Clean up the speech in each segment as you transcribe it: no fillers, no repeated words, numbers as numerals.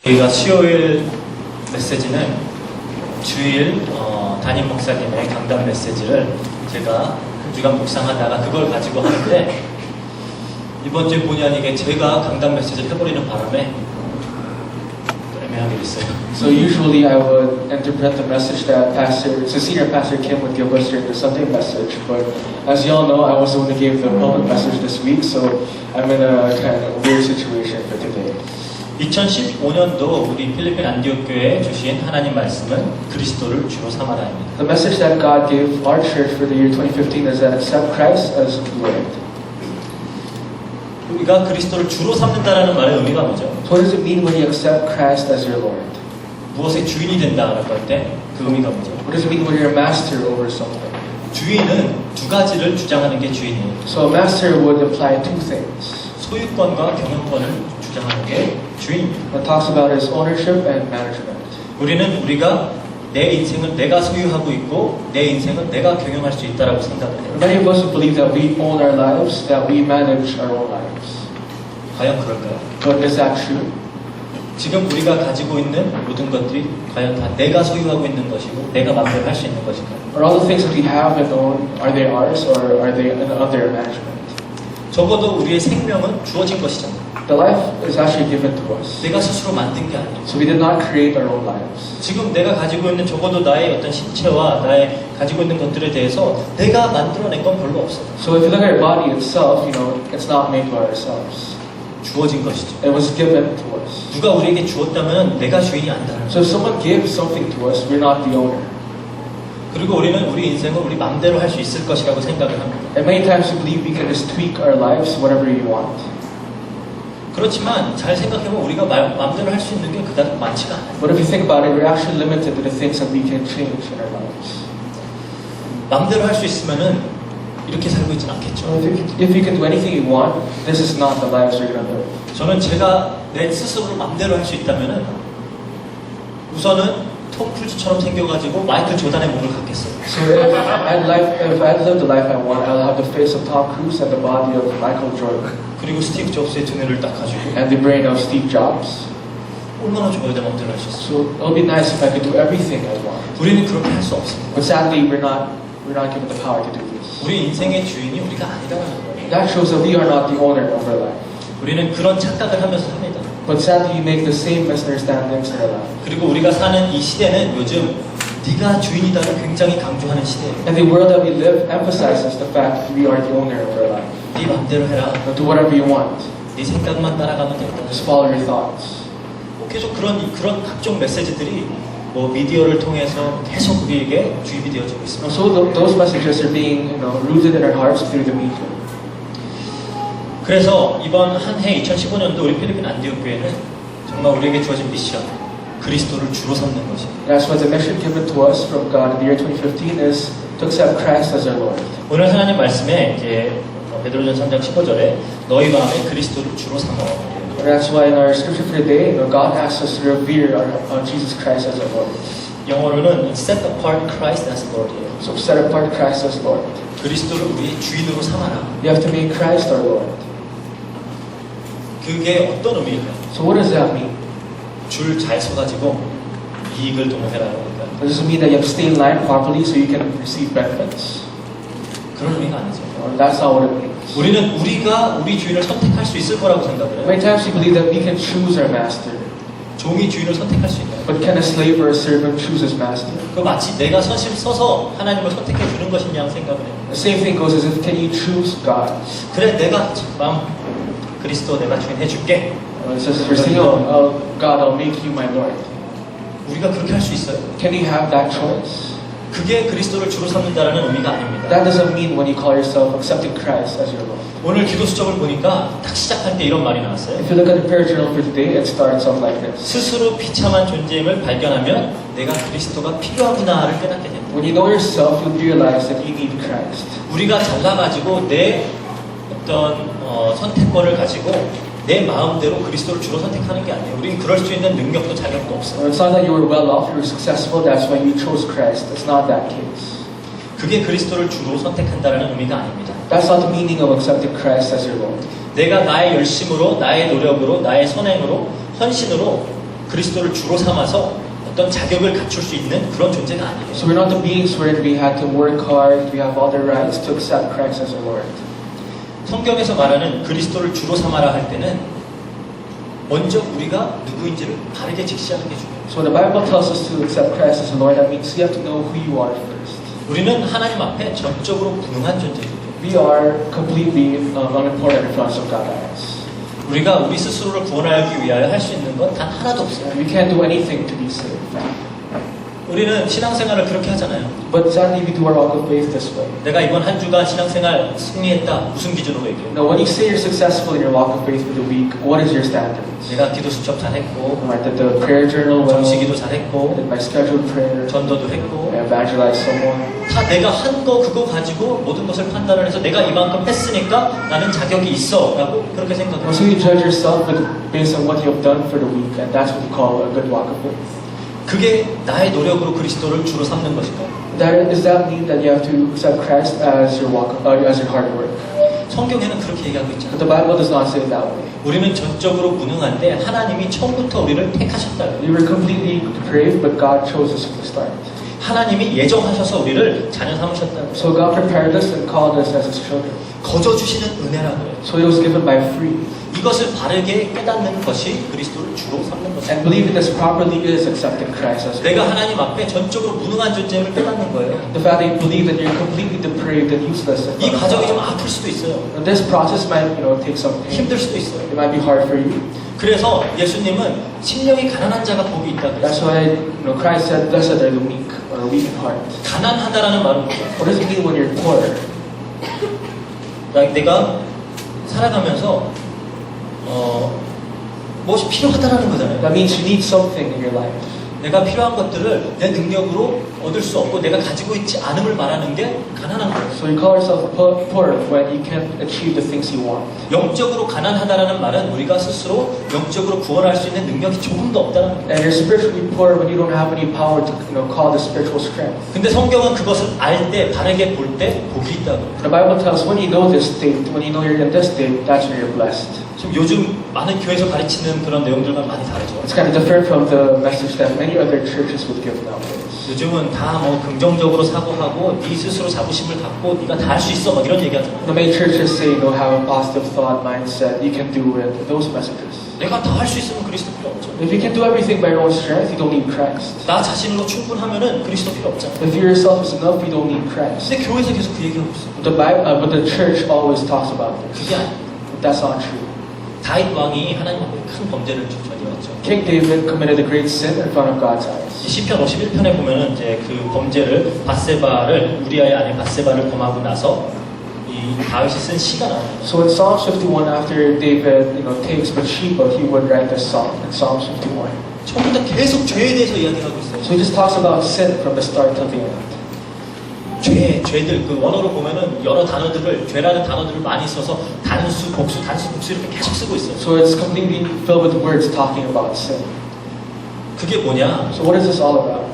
저희가 수요일 메시지는 주일 담임 목사님의 강단 메시지를 제가 한 주간 묵상하다가 그걸 가지고 하는데 이번 주에 본의 아니게 제가 강단 메시지를 해버리는 바람에 애매하게 됐어요. So usually I would interpret the message that Senior Pastor Kim would give us during the Sunday message, but as you all know, I was the one who gave the public message this week, so I'm in a kind of weird situation for today. 2015년도 우리 필리핀 안디옥 교회에 주신 하나님 말씀은 그리스도를 주로 삼아라입니다. The message that God gave our church for the year 2015 is that accept Christ as Lord. 우리가 그리스도를 주로 삼는다라는 말의 의미가 뭐죠? So what does it mean when you accept Christ as your Lord? 무엇의 주인이 된다라고 할 때 그 의미가 뭐죠? What does it mean when you're a master over something? 주인은 두 가지를 주장하는 게 주인이에요. So a master would imply two things. 소유권과 경영권을 주장하는 게 주인입니다. It talks about his ownership and management. 우리가 내 인생을 내가 소유하고 있고 내 인생은 내가 경영할 수 있다라고 생각을 해요. Many of us believe that we own our lives, that we manage our own lives. 과연 그럴까요? But is that true? 지금 우리가 가지고 있는 모든 것들이 과연 다 내가 소유하고 있는 것이고 내가 마음대로 할 수 있는 것인가요? Are all the things that we have and own, are they ours or are they under management? 적어도 우리의 생명은 주어진 것이잖아요. The life is actually given to us. 내가 스스로 만든 게 아니에요. So we did not create our own lives. 지금 내가 가지고 있는 적어도 나의 어떤 신체와 나의 가지고 있는 것들에 대해서 내가 만들어낸 건 별로 없어요. So if you look at our body itself, it's not made by ourselves. 주어진 것이죠. It was given to us. 누가 우리에게 주었다면 내가 주인이 아니다라는 So if someone gives something to us, we're not the owner. 그리고 우리는 우리 인생을 우리 마음대로 할 수 있을 것이라고 생각을 합니다. And many times we believe we can just tweak our lives whatever we want. 그렇지만 잘 생각해보면 우리가 마음대로 할 수 있는 게 그다지 많지가 않아요. But if you think about it, we're actually limited to the things that we can change in our lives. 마음대로 할 수 있으면은 이렇게 살고 있진 않겠죠. So if you can do anything you want, this is not the lives you're going to live. 저는 제가 내 스스로를 마음대로 할 수 있다면은 우선은 톰 크루즈처럼 생겨가지고 마이클 조단의 몸을 갖겠어요. So if I'd lived the life I want, I'll have the face of Tom Cruise and the body of Michael Jordan. 그리고 스티브 잡스의 두뇌를 딱 가지고 And the brain of Steve Jobs. 얼마나 좋아야 내 마음대로 할 수 있어요. So it'll be nice if I could do everything I want. 우리는 그렇게 할 수 없습니다. But sadly, we're not given the power to do this. 우리 인생의 주인이 우리가 아니다라는 거예요. That shows that we are not the owner of our life. 우리는 그런 착각을 하면서 삽니다. But sadly, we make the same misunderstandings in our life. 그리고 우리가 사는 이 시대는 요즘 네가 주인이다를 굉장히 강조하는 시대예요. And the world that we live emphasizes the fact that we are the owner of our life. 네 맘대로 해라. Do whatever you want. 네 생각만 따라가면 된다. Just follow your thoughts. 계속 그런 각종 메시지들이 뭐 미디어를 통해서 계속 우리에게 주입이 되어지고 있습니다. So those messages are being, rooted in our hearts through the media. 그래서 이번 한 해 2015년도 우리 필리핀 안디옥 교회는 정말 우리에게 주어진 미션, 그리스도를 주로 삼는 것입니다. That's why the mission given to us from God in the year 2015 is to accept Christ as our Lord. 오늘 하나님 말씀에 이제 베드로전 3장 15절에 너희 마음에 그리스도를 주로 삼어. That's why in our scripture for today, God asks us to revere our Jesus Christ as our Lord. 영어로는 set apart Christ as Lord이에요. So set apart Christ as Lord. 그리스도를 우리의 주인으로 삼아라. You have to make Christ our Lord. 그게 어떤 의미일까요? So what does that mean? 줄 잘 서가지고 이익을 도모해라는 걸까요? Does it mean that you have to stay in line properly so you can receive benefits? 그런 의미가 아니죠. That's not what it means. 우리는 우리가 우리 주인을 선택할 수 있을 거라고 생각을 해요. Many times we believe that we can choose our master. 종이 주인을 선택할 수 있나요? But can a slave or a servant choose his master? 그 마치 내가 선심 써서 하나님을 선택해 주는 것이냐 생각을 해요. The same thing goes as if can you choose God? 그래 내가 마음 그리스도 내가 주인 해줄게. It says we're saying, oh, God, I'll make you my Lord. 우리가 그렇게 할 수 있어요. Can you have that choice? 그게 그리스도를 주로 삼는다라는 의미가 아닙니다. That doesn't mean when you call yourself accepting Christ as your Lord. 오늘 기도 수첩을 보니까 딱 시작할 때 이런 말이 나왔어요. If you look at the prayer journal for today, it starts off like this. 스스로 비참한 존재임을 발견하면 내가 그리스도가 필요하구나를 깨닫게 됩니다. When you know yourself, you'll realize that you need Christ. 우리가 잘나가지고 내 어떤 선택권을 가지고 내 마음대로 그리스도를 주로 선택하는 게 아니에요. 우리는 그럴 수 있는 능력도 자격도 없어요. It's not that you were well off, you were successful, that's why you chose Christ. It's not that case. 그게 그리스도를 주로 선택한다는 의미가 아닙니다. That's not the meaning of accepting Christ as your Lord. 내가 나의 열심으로, 나의 노력으로, 나의 선행으로, 헌신으로 그리스도를 주로 삼아서 어떤 자격을 갖출 수 있는 그런 존재가 아니에요. So we're not the beings where we had to work hard, we have all the rights to accept Christ as our Lord. 성경에서 말하는 그리스도를 주로 삼아라 할 때는 먼저 우리가 누구인지를 바르게 직시하는 게 중요해요. So when the Bible tells us to accept Christ as a Lord, that means you have to know who you are first. 우리는 하나님 앞에 전적으로 무능한 존재예요. We are completely unimportant in front of God's eyes. 우리가 우리 스스로를 구원하기 위하여 할 수 있는 건 단 하나도 없어요. And we can't do anything to be saved. 우리는 신앙생활을 그렇게 하잖아요. But sadly, we do our walk of faith this way. 내가 이번 한 주간 신앙생활 승리했다. 무슨 기준으로 얘기해요? Now, when you say you're successful in your walk of faith for the week, what is your standards? 내가 기도 수첩 잘했고, I did the prayer journal well, 정시기도 I 잘했고, did my scheduled prayer, 전도도 했고, I evangelized someone. 다 내가 한 거 그거 가지고 모든 것을 판단을 해서 내가 이만큼 했으니까 나는 자격이 있어 라고 그렇게 생각해요. So you judge yourself based on what you have done for the week, and that's what you call a good walk of faith. 그게 나의 노력으로 그리스도를 주로 삼는 것인가요? Does that mean that you have to accept Christ as your as your hard work? 성경에는 그렇게 얘기하고 But 있잖아요. the Bible does not say it that way. 우리는 전적으로 무능한데 하나님이 처음부터 우리를 택하셨다. We were completely depraved, but God chose us from the start. 하나님이 예정하셔서 우리를 자녀 삼으셨다. So God prepared us and called us as His children. 거저 주시는 은혜라고요. So it was given by free. 이것을 바르게 깨닫는 것이 그리스도를 주로 삼는 것입니다. And believing this properly is accepting Christ as 내가 하나님 앞에 전적으로 무능한 존재임을 깨닫는 거예요. the fact that you believe that you're completely depraved and useless. 이 과정이 좀 아플 수도 있어요. And this process might, take some pain. 힘들 수도 있어요. It might be hard for you. 그래서 예수님은 심령이 가난한 자가 복이 있다 That's 그랬어요. why Christ said, "Blessed are the meek or weak in heart." 가난하다라는 말은 뭐죠? What does it mean when you're poor? 내가 살아가면서 무엇이 필요하다라는 거잖아요. That means you need something in your life. 내가 필요한 것들을 내 능력으로 얻을 수 없고 내가 가지고 있지 않음을 말하는 게 가난한 거예요. So you call yourself poor when you can't achieve the things you want. 영적으로 가난하다라는 말은 우리가 스스로 영적으로 구원할 수 있는 능력이 조금 더 없다는 거예요. And you're spiritually poor when you don't have any power to call the spiritual strength. 근데 성경은 그것을 알 때, 바르게 볼 때 복이 있다고. The Bible tells when you know this state, when you know you're in this state, that's when you're blessed. 지금 요즘 많은 교회에서 가르치는 그런 내용들과 많이 다르죠. It's kind of different from the message that many other churches would give nowadays. 요즘은 다 뭐 긍정적으로 사고하고 네 스스로 자부심을 갖고 네가 다 할 수 있어 막 이런 얘기하잖아요. The many churches say, have a positive thought, mindset, you can do it, those messages. 내가 다 할 수 있으면 그리스도 필요 없죠. If you can do everything by your own strength, you don't need Christ. 나 자신으로 충분하면은 그리스도 필요 없잖아요. If you yourself is enough, you don't need Christ. 근데 교회에서 계속 그 얘기하고 있어요. But the church always talks about this. 그게 아니에요. But that's not true. 다윗 왕이 하나님 앞에 큰 범죄를 저질렀죠. King David committed a great sin in front of God's eyes. 시편 51편에 보면은 이제 그 범죄를 우리아의 아내 바세바를 범하고 나서 이 다윗이 쓴 시가 나와요. So in Psalms 51, after David, takes Bathsheba, he would write this song in Psalms 51. 처음부터 계속 죄에 대해서 이야기를 하고 있어요. So he just talks about sin from the start till the end. 죄들 그 원어로 보면은 여러 죄라는 단어들을 많이 써서 단수, 복수 이렇게 계속 쓰고 있어요. So it's completely filled with words talking about sin. 그게 뭐냐? So what is this all about?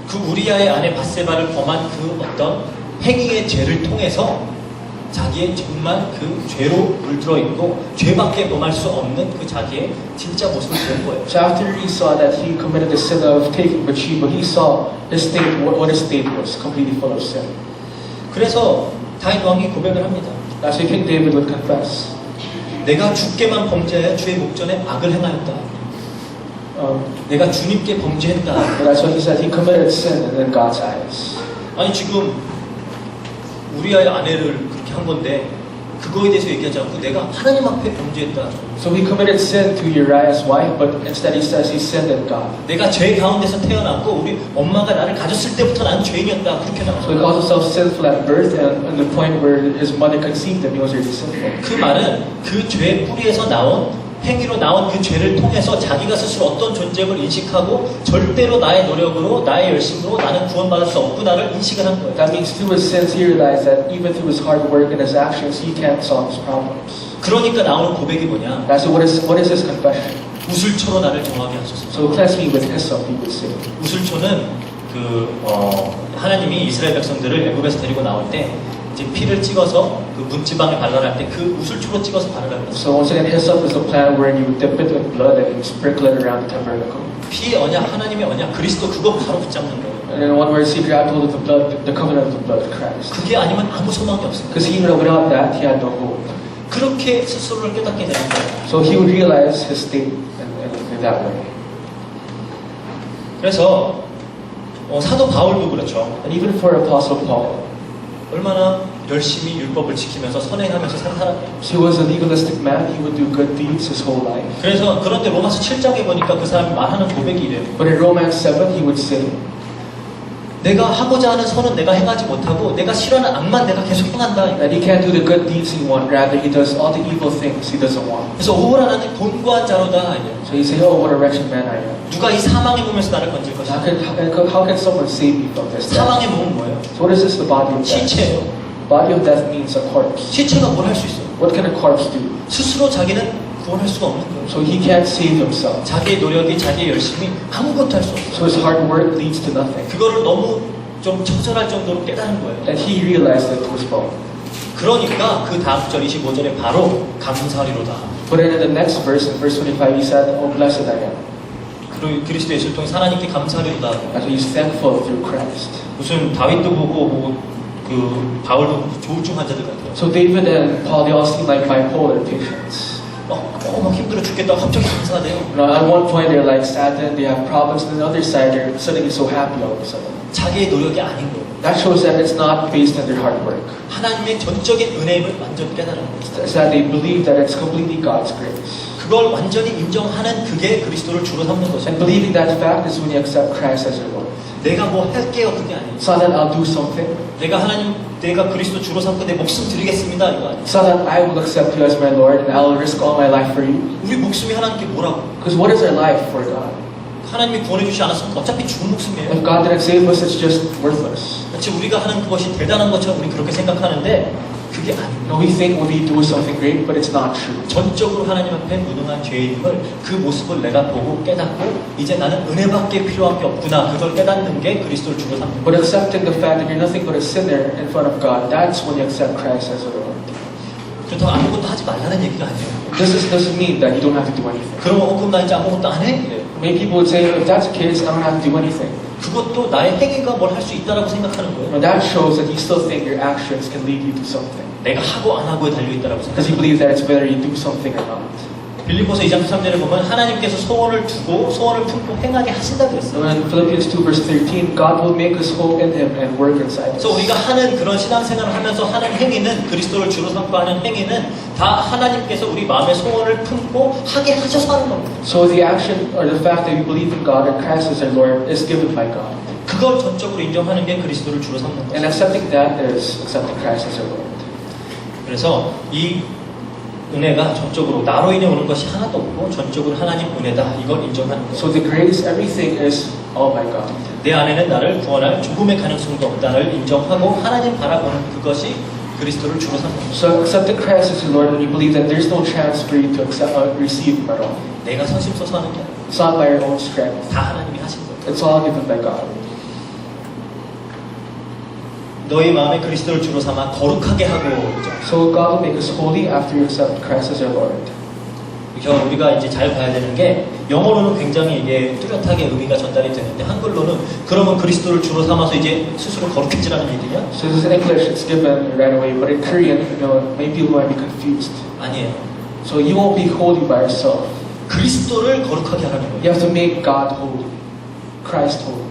그 우리아의 아내 바세바를 범한 그 어떤 행위의 죄를 통해서 자기의 정말 그 죄로 물들어 있고 죄밖에 범할 수 없는 그 자기의 진짜 모습을 본 거예요. So after he saw that he committed the sin of taking Bathsheba, he saw his state, what his state was, completely full of sin. 그래서 다윗 왕이 고백을 합니다. That's why King David would confess. 내가 주께만 범죄하여 주의 목전에 악을 행하였다. 내가 주님께 범죄했다. That's what he said. He committed sin in God's eyes. 아니 지금 우리아의 아내를 그렇게 한 건데 그거에 대해서 얘기하지 않고 내가 하나님 앞에 범죄했다. So he committed sin to Uriah's wife, but instead he says he sinned in God. 내가 죄 가운데서 태어났고 우리 엄마가 나를 가졌을 때부터 나는 죄인이었다. 그렇게 So he 나와요. calls himself sinful at birth, and the point where his mother conceived him, he was really sinful. 그 말은 그 죄의 뿌리에서 나온 행위로 나온 그 죄를 통해서 자기가 스스로 어떤 존재임을 인식하고 절대로 나의 노력으로 나의 열심으로 나는 구원받을 수 없구나를 인식을 한 거예요. That means through his sins he realized that even through his hard work and his actions, he can't solve his problems. 그러니까 나오는 고백이 뭐냐? That's what is his confession? 우슬초로 나를 정하게 하소서. So cleanse me with hyssop, he would say. 우슬초는 하나님이 이스라엘 백성들을 애굽에서 데리고 나올 때 이제 피를 찍어서 그 문지방에 발라할 때 그 우슬초로 찍어서 바르라고 했어요. So once again, hyssop is a plant where you dip it with blood and you sprinkle it around the tabernacle. 피의 언약, 하나님의 언약, 그리스도 그거 바로 붙잡는 거예요. And in one word, see, God told of the blood, the covenant of the blood of Christ. 그게 아니면 아무 소망이 없습니다. Because he knew without that, he had no hope. 그렇게 스스로를 깨닫게 되는 거예요. So he would realize his state in that way. 그래서 사도 바울도 그렇죠. And even for Apostle Paul, 얼마나 열심히 율법을 지키면서 선행하면서 산 사람이에요. he was a legalistic man. He would do good deeds his whole life. 그래서 그런데 로마서 7장에 보니까 그 사람이 말하는 고백이 이래요. But in Romans 7, he would say, 내가 하고자 하는 선은 내가 행하지 못하고 내가 싫어하는 악만 내가 계속 행한다. that he can't do the good deeds he wants, rather he does all the evil things he doesn't want. 그래서 오호라 나는 곤고한 자로다. 이래요. So he say, oh, what a wretched man I am. 누가 이 사망의 몸에서 나를 건질 것이다. How can someone save me from this death? 사망의 몸은 뭐예요? So what is this, the body of death? 시체예요. Body of death means a corpse. 시체가 뭘 할 수 있어요? What can a corpse do? 스스로 자기는 구원할 수가 없는 거예요. So he can't save himself. 자기의 노력이 자기의 열심이 아무것도 할 수 없어요. So his hard work leads to nothing. 그거를 너무 좀 처절할 정도로 깨달은 거예요. And he realized that it was wrong. 그러니까 그 다음 절 25절에 바로 감사하리로다. But in the next verse, in verse 25, he said, oh, blessed I am. 그리스도 예수를 통해 하나님께 감사하리로다. And he's thankful through Christ. 무슨 다윗도 보고 그 바울도 보고 조울증 환자들 같아요. So David and Paul, they all seem like bipolar patients. 막 힘들어 죽겠다. 갑자기 감사하대요. At one point they're like saddened, they have problems, and on the other side they're suddenly so happy all of a sudden. 자기의 노력이 아닌 거예요. That shows that it's not based on their hard work. 하나님의 전적인 은혜임을 완전 깨달은 거예요. It's that they believe that it's completely God's grace. 그걸 완전히 인정하는 그게 그리스도를 주로 삼는 And 것이에요. believing that fact is when you accept Christ as your Lord. 내가 뭐 할게요 그게 아니에요. It's not that I'll do something. 내가 그리스도 주로 삼고 내 목숨 드리겠습니다 이거 아니에요. It's not that I will accept you as my Lord and I'll risk all my life for you. 우리 목숨이 하나님께 뭐라고? Because what is our life for God? 하나님이 구원해 주지 않았으면 어차피 죽은 목숨이에요. If God didn't save us, it's just worthless. 마치 우리가 하는 그것이 대단한 것처럼 우리 그렇게 생각하는데 그게 아니에요. No, we think when we do something great, but it's not true. 전적으로 하나님 앞에 무능한 죄인임을 그 모습을 내가 보고 깨닫고 이제 나는 은혜밖에 필요한 게 없구나 그걸 깨닫는 게 그리스도를 주로 삼는 But 거예요. accepting the fact that you're nothing but a sinner in front of God, that's when you accept Christ as your Lord. 그렇다고 아무것도 하지 말라는 얘기가 아니에요. This doesn't mean that you don't have to do anything. 그럼 나 이제 아무것도 안 해? 이래요. Many people would say, if that's the case, I don't have to do anything. 그것도 나의 행위가 뭘 할 수 있다라고 생각하는 거예요. But that shows that you still think your actions can lead you to something. 내가 하고 안 하고에 달려있다라고 Because you 생각해요. believe that it's whether you do something or not. 빌립보서 2장 13절에 보면 하나님께서 소원을 두고 소원을 품고 행하게 하신다 So 그랬어요. in Philippians 2 verse 13, God will make us whole in Him and work inside us. 그래서 우리가 하는 그런 신앙생활을 하면서 하는 행위는 그리스도를 주로 삼고 하는 행위는 다 하나님께서 우리 마음의 소원을 품고 하게 하셔서 하는 겁니다. So the action or the fact that we believe in God and Christ as our Lord is given by God. 그걸 전적으로 인정하는 게 그리스도를 주로 삼는 And 거죠. accepting that is accepting Christ as our Lord. 그래서 이 은혜가 전적으로 나로 인해 오는 것이 하나도 없고 전적으로 하나님 은혜다 이걸 인정하는 거죠. So the grace, everything is all by God. 내 안에는 나를 구원할 조금의 가능성도 없다를 인정하고 하나님 바라보는 그것이 그리스도를 주로 삼는 거죠. So accepting Christ as your Lord when you believe that there's no chance for you to receive Him at all. 내가 선심서서 하는 게 아니에요. It's not by your own strength. 다 하나님이 하신 거예요. It's all given by God. 너희 마음에 그리스도를 주로 삼아 거룩하게 하고 그죠? So God will make us holy after you accept Christ as your Lord. 그래서 우리가 이제 잘 봐야 되는 게 영어로는 굉장히 이게 뚜렷하게 의미가 전달이 되는데 한글로는 그러면 그리스도를 주로 삼아서 이제 스스로 거룩해지라는 얘기냐? So this is in English, it's given right away, but in Korean, many people might be confused. 아니에요. So you won't be holy by yourself. 그리스도를 거룩하게 하라는 거예요. You have to make God holy, Christ holy.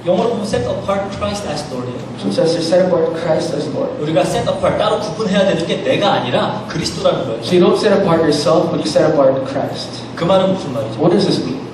영어로 보면 set apart Christ as Lord이에요. So it says to set apart Christ as Lord. 우리가 set apart 따로 구분해야 되는 게 내가 아니라 그리스도라는 거예요. So you don't set apart yourself, but you set apart Christ. 그 말은 무슨 말이죠? What does this mean?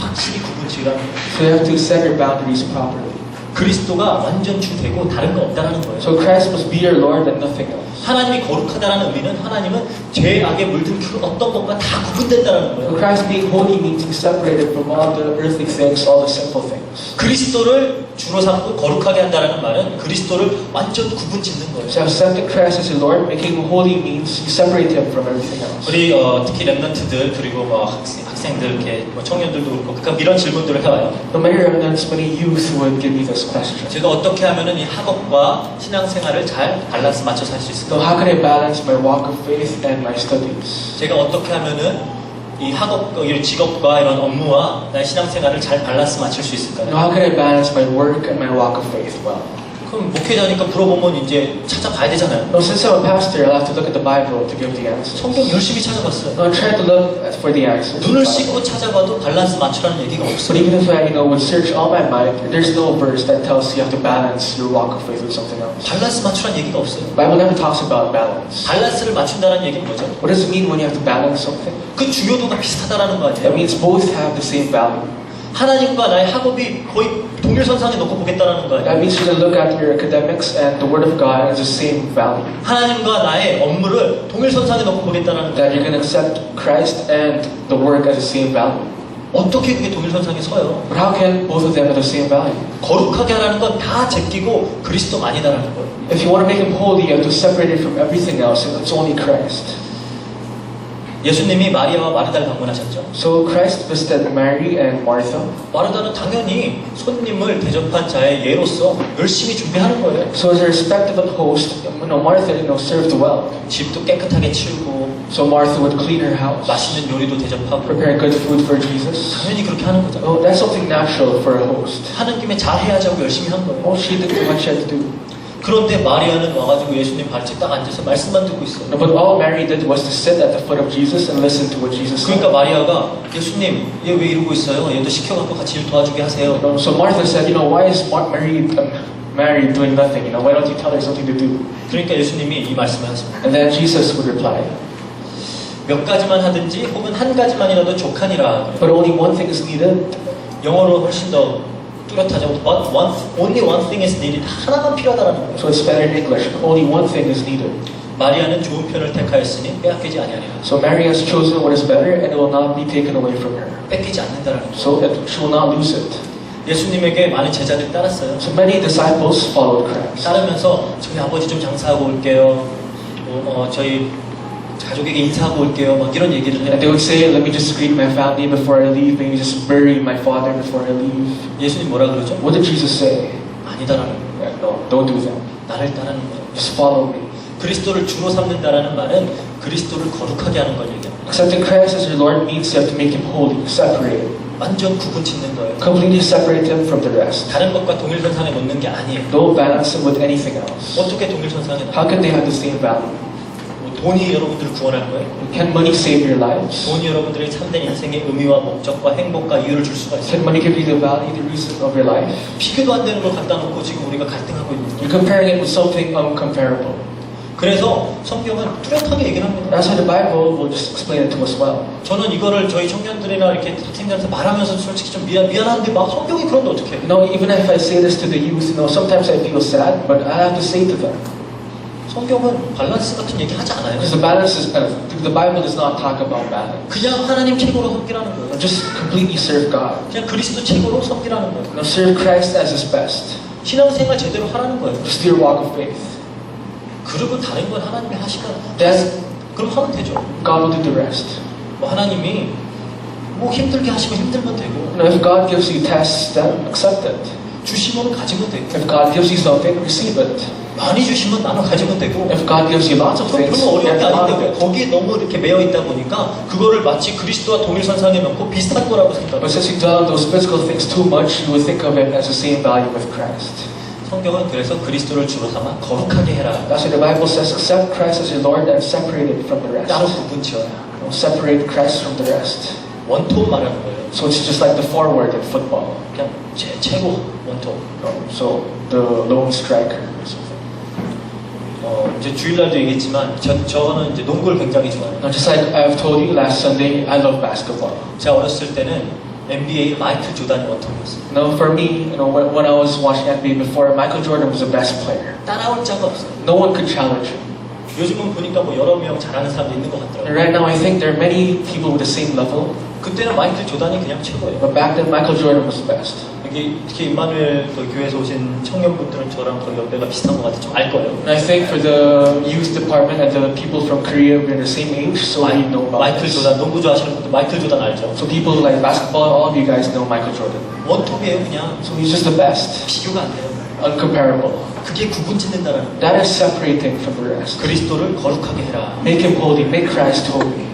확실히 구분지으라는 거예요. So you have to set your boundaries properly. 그리스도가 완전 주되고 다른 거 없다라는 거예요. So Christ must be your Lord and nothing else. 하나님이 거룩하다는 의미는 하나님은 죄악에 물든 그 어떤 것과 다 구분된다는 거예요. Christ being holy means he's separated from all the earthly things, all the sinful things. 그리스도를 주로 삼고 거룩하게 한다는 말은 그리스도를 완전 구분 짓는 거예요. So accepting Christ as your Lord, making him holy means you separate him from everything else. 우리 특히 랩런트들 그리고 뭐 학생들 이렇게 뭐 청년들도 그렇고 그러니까 이런 질문들을 해와요. No matter remnants, many youth would give me this question. 제가 어떻게 하면은 이 학업과 신앙생활을 잘 밸런스 맞춰서 할 수 So 있을까? how can I balance my walk of faith and my studies? 제가 어떻게 하면은 이 학업, 이런 직업과 이런 업무와 나의 신앙생활을 잘 밸런스 맞출 수 있을까요? Now, how can I balance my work and my walk of faith well? 그럼 목회자니까 물어보면 이제 찾아봐야 되잖아요. Now, since I'm a pastor, I'll have to look at the Bible to give the answers. 성경 열심히 찾아봤어요. Now, I try to look for the answers. 눈을 씻고 찾아봐도 밸런스 맞추라는 얘기가 But 없어요. even if I, would search all my mind, there's no verse that tells you have to balance your walk of faith with something else. 밸런스 맞추라는 얘기가 없어요. The Bible never talks about balance. 밸런스를 맞춘다는 얘기는 뭐죠? What does it mean when you have to balance something? 그 중요도가 비슷하다는 거 That 아니에요? means both have the same value. 하나님과 나의 학업이 거의 동일선상에 놓고 보겠다는 거 That 아니에요? means you're going to look at your academics and the Word of God as the same value. 하나님과 나의 업무를 동일선상에 놓고 보겠다는 거. That you're going to accept Christ and the work as the same value. 어떻게 그게 동일선상에 서요? But how can both of them have the same value? 거룩하게 하라는 건 다 제끼고 그리스도만이다라는 거예요. If you want to make him holy, you have to separate it from everything else. It's only Christ. 예수님이 마리아와 마르다를 방문하셨죠. So Christ visited Mary and Martha. 마르다는 당연히 손님을 대접한 자의 예로서 열심히 준비하는 거예요. So as a respectable host, Martha, served well. 집도 깨끗하게 치우고 So Martha would clean her house, 맛있는 요리도 대접하고 prepare good food for Jesus. 당연히 그렇게 하는 거죠. Oh, that's something natural for a host. 하는 김에 잘해야지 하고 열심히 한 거예요. Oh, she did what she had to do. 그런데 마리아는 와가지고 예수님 발치에 딱 앉아서 말씀만 듣고 있어요. No, but all Mary did was to sit at the foot of Jesus and listen to what Jesus said. 그러니까 마리아가 예수님 얘 왜 이러고 있어요? 얘도 시켜갖고 같이 일 도와주게 하세요. So Martha said, why is Mary doing nothing? Why don't you tell her something to do? 그러니까 예수님이 이 말씀을 하십니다. And then Jesus would reply, 몇 가지만 하든지 혹은 한 가지만이라도 족하니라. but only one thing is needed. 영어로 훨씬 더 뚜렷하죠. Only one thing is needed. 하나만 필요하다라는 거예요. So it's better in English. Only one thing is needed. 마리아는 좋은 편을 택하였으니 빼앗기지 아니하리라. So Mary has chosen what is better, and it will not be taken away from her. 뺏기지 않는다라는 거예요. So that she will not lose it. 예수님에게 많은 제자들이 따랐어요. So many disciples followed Christ. 따르면서 저희 아버지 좀 장사하고 올게요. 저희 가족에게 인사하고 올게요. 막 이런 얘기를 And they 해요. would say, let me just greet my family before I leave. Maybe just bury my father before I leave. 예수님 뭐라 그러죠? What did Jesus say? 아니다라는 거예요. Yeah, no, don't do that. 나를 따르는 거예요. Just follow me. 그리스도를 주로 삼는다라는 말은 그리스도를 거룩하게 하는 걸 얘기합니다. Accepting Christ as your Lord means you have to make him holy, separate. 완전 구분 짓는 거예요. Completely separate him from the rest. 다른 것과 동일선상에 놓는 게 아니에요. Don't balance him with anything else. 어떻게 동일선상에 놓? How can they have the same value? 돈이 여러분들을 구원할 거예요. Can money save your lives? 돈이 여러분들의 참된 인생의 의미와 목적과 행복과 이유를 줄 수가 있어요. Can money give you the value, the reason of your life? 비교도 안 되는 걸 갖다 놓고 지금 우리가 갈등하고 있는 거예요. You're comparing it with something uncomparable. 그래서 성경은 뚜렷하게 얘기를 합니다. That's why the Bible will just explain it to us well. 저는 이거를 저희 청년들이나 이렇게 학생들한테 말하면서 솔직히 좀 미안한데 막 성경이 그런데 어떡해. Even if I say this to the youth, sometimes I feel sad, but I have to say to them. 성경은 밸런스 같은 얘기 하지 않아요. Because the Bible does not talk about balance. 그냥 하나님 최고로 섬기라는 거예요. Just completely serve God. 그냥 그리스도 최고로 섬기라는 거예요. Serve Christ as His best. 신앙생활 제대로 하라는 거예요. Just your walk of faith. 그리고 다른 건 하나님이 하시면 Then 그럼 하면 되죠. God will do the rest. 뭐 하나님이 뭐 힘들게 하시고 힘들면 되고 If God gives you tests, then accept it. 주시면 가지면 되고 If God gives you something, receive it. 많이 주시면 나눠 가지면 되고 If God gives you lots of 그럼 things, 별로 어려운 get 게 a lot of 아닌데 it. 거기에 너무 이렇게 매여 있다 보니까 그거를 마치 그리스도와 동일선상에 놓고 비슷한 거라고 생각해요. But since you dwell on those physical things too much, you will think of it as the same value with Christ. 성경은 그래서 그리스도를 주로 삼아 거룩하게 해라. That's why the Bible says, accept Christ as your Lord and separate it from the rest. 따로 구분 지어라. Separate Christ from the rest. 원톱 말하는 거예요. So it's just like the forward in football. 그냥 최고 원톱. So the lone striker or something. 이제 주일날도 얘기했지만 저는 이제 농구를 굉장히 좋아해요. Now, just like I've told you last Sunday, I love basketball. 제가 어렸을 때는 NBA 마이클 조단이 원톱이었어요. Now, for me, when I was watching NBA before, Michael Jordan was the best player. 따라올 자가 없어요. No one could challenge him. 요즘은 보니까 뭐 여러 명 잘하는 사람도 있는 것 And 같더라고요. right now, I think there are many people with the same level, 그때는 마이클 조단이 그냥 최고예요. but back then, Michael Jordan was the best. 여기 특히 임마누엘 또 교회에서 오신 청년분들은 저랑 거의 연배가 비슷한 것 같아 좀 알 거예요. And I think for the youth department and the people from Korea, we're the same age, so we know about 마이클 this. 조단, 농구 좋아하시는 분들 마이클 조단 알죠? So people who like basketball, all of you guys know Michael Jordan. 원톱이에요 그냥. So he's just the best, 비교가 안 돼요. uncomparable. 그게 구분 짓는다는 거예요. That is separating from the rest. 그리스도를 거룩하게 해라. Make him holy, make Christ holy.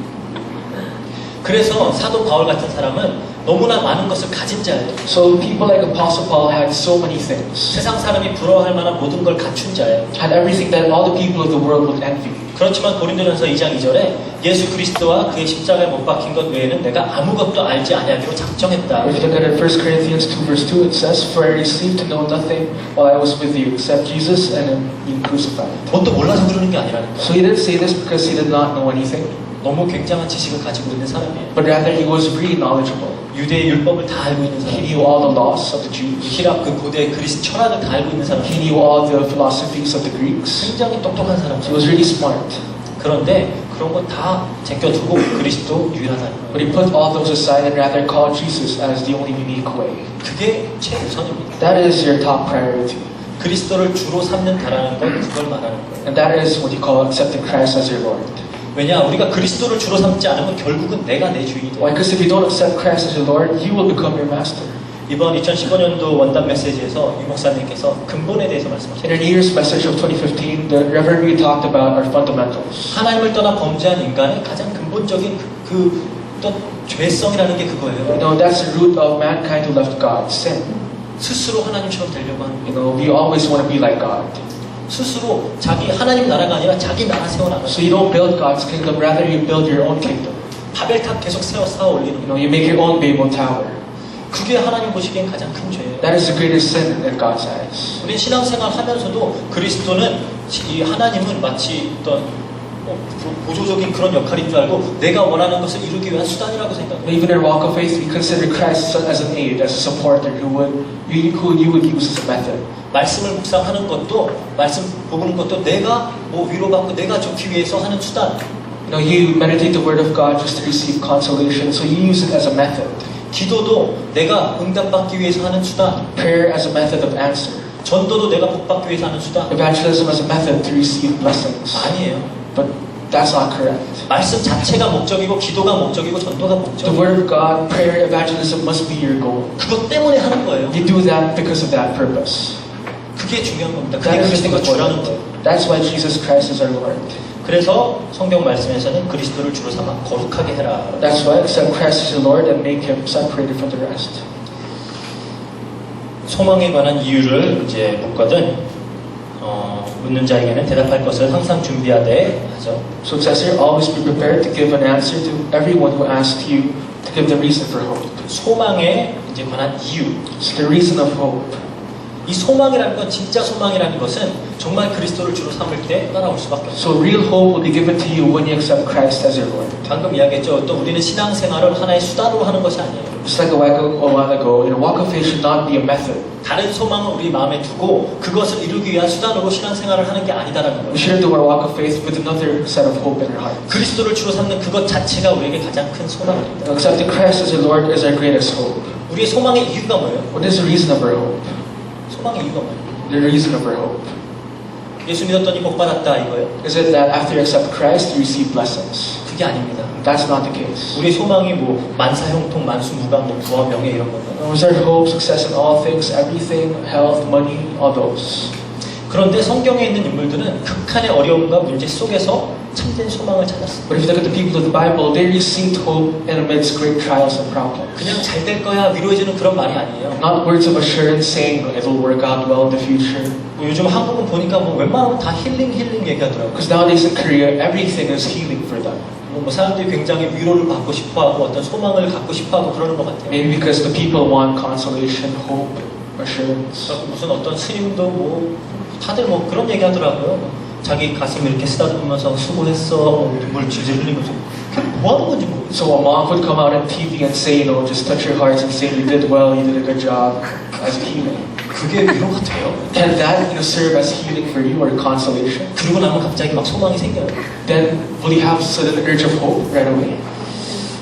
그래서 사도 바울 같은 사람은 너무나 많은 것을 가진 자예요. So people like Apostle Paul had so many things, 세상 사람이 부러워할 만한 모든 걸 갖춘 자예요. had everything that all the people of the world would envy. 그렇지만 고린도전서 2장 2절에 예수 그리스도와 그의 십자가에 못 박힌 것 외에는 내가 아무것도 알지 아니하기로 작정했다. If you look at it, 1 Corinthians 2 verse 2, it says, "For I received to know nothing while I was with you, except Jesus and Him being crucified." 뭣도 몰라서 그러는 게 아니라는 거예요. So he didn't say this because he did not know anything, 너무 굉장한 지식을 가지고 있는 사람이에요. but rather he was really knowledgeable. 유대의 율법을 다 알고 있는 He 사람이에요. knew all the laws of the Jews. 히랍 그 고대 그리스 철학을 다 알고 있는 사람이에요. He knew all the philosophies of the Greeks. 굉장히 똑똑한 So he 사람이에요. was really smart. 그런데 그런 거 다 제껴두고 그리스도 유일하다는 거예요. But he put all those aside and rather called Jesus as the only unique way. 그게 최우선입니다. That is your top priority. 그리스도를 주로 삼는다라는 건 그걸 말하는 거예요. And that is what you call accepting Christ as your Lord. 왜냐 우리가 그리스도를 주로 삼지 않으면 결국은 내가 내 주인이 돼요. Why? Because if you don't accept Christ as your Lord, you will become your master. 이번 2015년도 원단 메시지에서 유 목사님께서 근본에 대해서 In 말씀하셨어요. our New Year's message of 2015, the Reverend we talked about our fundamentals. 하나님을 떠나 범죄한 인간의 가장 근본적인 그 어떤 죄성이라는 게 그거예요. You know, that's the root of mankind who left God, sin. 스스로 하나님처럼 되려고 하는 You 거예요. know, we always want to be like God. 스스로 자기 하나님 나라가 아니라 자기 나라 세워나가는 So you don't build God's kingdom, rather you build your own kingdom. 바벨탑 계속 쌓아 올리는 You 거예요. know, you make your own Babel tower. 그게 하나님 보시기엔 가장 큰 죄예요. That is the greatest sin in God's eyes. 우리 신앙생활 하면서도 그리스도는 이 하나님은 마치 어떤 보조적인 그런 역할인 줄 알고 내가 원하는 것을 이루기 위한 수단이라고 생각해요. Even in our walk of faith, we consider Christ as an aid, as a supporter who you would use as a method. 말씀을 묵상하는 것도 말씀 보는 것도 내가 뭐 위로받고 내가 좋기 위해서 하는 수단. You know, you meditate the Word of God just to receive consolation, so you use it as a method. 기도도 내가 응답받기 위해서 하는 수단. Prayer as a method of answer. 전도도 내가 복받기 위해서 하는 수단. Evangelism as a method to receive blessings. 아니에요. But that's not correct. 말씀 자체가 목적이고 기도가 목적이고 전도가 The 목적. Word of God, prayer, evangelism must be your goal. 그것 때문에 하는 거예요. You do that because of that purpose. 그게 중요한 겁니다. 그게 That is 그리스도가 주라는 거예요. important. That's why Jesus Christ is our Lord. 그래서 성경 말씀에서는 그리스도를 주로 삼아 거룩하게 해라. That's why accept Christ as your Lord and make Him separated from the rest. 소망에 관한 이유를 이제 묻거든 묻는 자에게는 대답할 것을 항상 준비하되 하죠. So it says here, always be prepared to give an answer to everyone who asks you to give the reason for hope. 소망에 이제 관한 이유. So the reason of hope. 이 소망이라는 건 진짜 소망이라는 것은 정말 그리스도를 주로 삼을 때 따라올 수밖에 없어요. So real hope will be given to you when you accept Christ as your Lord. 방금 이야기했죠. 또 우리는 신앙생활을 하나의 수단으로 하는 것이 아니에요. Just like a while ago, walk of faith should not be a method. 다른 소망을 우리 마음에 두고 그것을 이루기 위한 수단으로 신앙생활을 하는 게 아니다라는 We 거예요. shouldn't do our walk of faith with another set of hope in our heart. 그리스도를 주로 삼는 그것 자체가 우리에게 가장 큰 소망입니다. Accepting Christ as your Lord is our greatest hope. 우리의 소망의 이유가 뭐예요? What is the reason of our hope? 소망의 이유가 뭐예요? The reason of our hope. 예수 믿었더니 복 받았다 이거예요? Is it that after you accept Christ, you receive blessings? 그게 아닙니다. That's not the case. 우리의 소망이 뭐 만사형통, 만수무강, 뭐 부와 명예 이런 건가요? Was our hope, success in all things, everything, health, money, all those? 그런데 성경에 있는 인물들은 극한의 어려움과 문제 속에서 참된 소망을 찾았습니다. But if you look at the people of the Bible, they received hope in amidst great trials and problems. 그냥 잘 될 거야 위로해주는 그런 말이 아니에요. Not words of assurance saying it'll work out well in the future. 뭐 요즘 한국은 보니까 뭐 웬만하면 다 힐링 얘기하더라고요. Because nowadays in Korea, everything is healing for them. 뭐 사람들이 굉장히 위로를 받고 싶어하고 어떤 소망을 갖고 싶어하고 그러는 것 같아요. Maybe because the people want consolation, hope, assurance. 그래서 무슨 어떤 스님도 뭐 다들 뭐 그런 얘기하더라고요. 자기 가슴 이렇게 쓰다듬으면서 수고했어 눈물 질질 흘리면서 그게 뭐 하는 건지 모르겠어요. So a monk would come out on TV and say, just touch your hearts and say you did well, you did a good job as a healing. 그게 위로가 돼요? Can that serve as healing for you or consolation? 그러고 나면 갑자기 막 소망이 생겨요. Then will you have sudden urge of hope right away?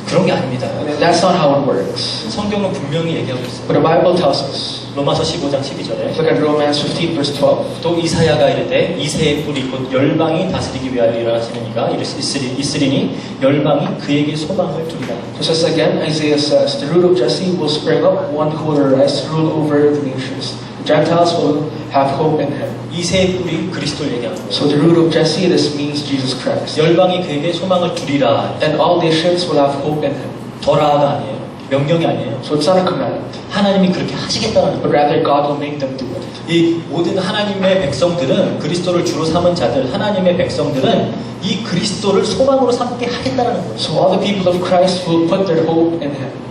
그런 게 아닙니다. That's not how it works. 성경은 분명히 얘기하고 있어요. But the Bible tells us. 로마서 15장 12절에 Look at Romans 15 verse 12. 또 이사야가 이르되 이새의 뿔이 곧 열방이 다스리기 위하여 일어나시는 이가 있으리니 열방이 그에게 소망을 두리라. Just as again Isaiah says, the root of Jesse will spring up, one who will arise to rule over the nations. The Gentiles will have hope in him. 이새의 뿔이 그리스도를 얘기하는 거예요. So the root of Jesse, this means Jesus Christ. 열방이 그에게 소망을 두리라. And all nations will have hope in him. 더라가 아니에요. 명령이 아니에요. So it's not a command, 하나님이 그렇게 하시겠다는 but 거예요. rather God will make them do it. 이 모든 하나님의 백성들은 그리스도를 주로 삼은 자들, 하나님의 백성들은 이 그리스도를 소망으로 삼게 하겠다는 거예요. So all the people of Christ will put their hope in him.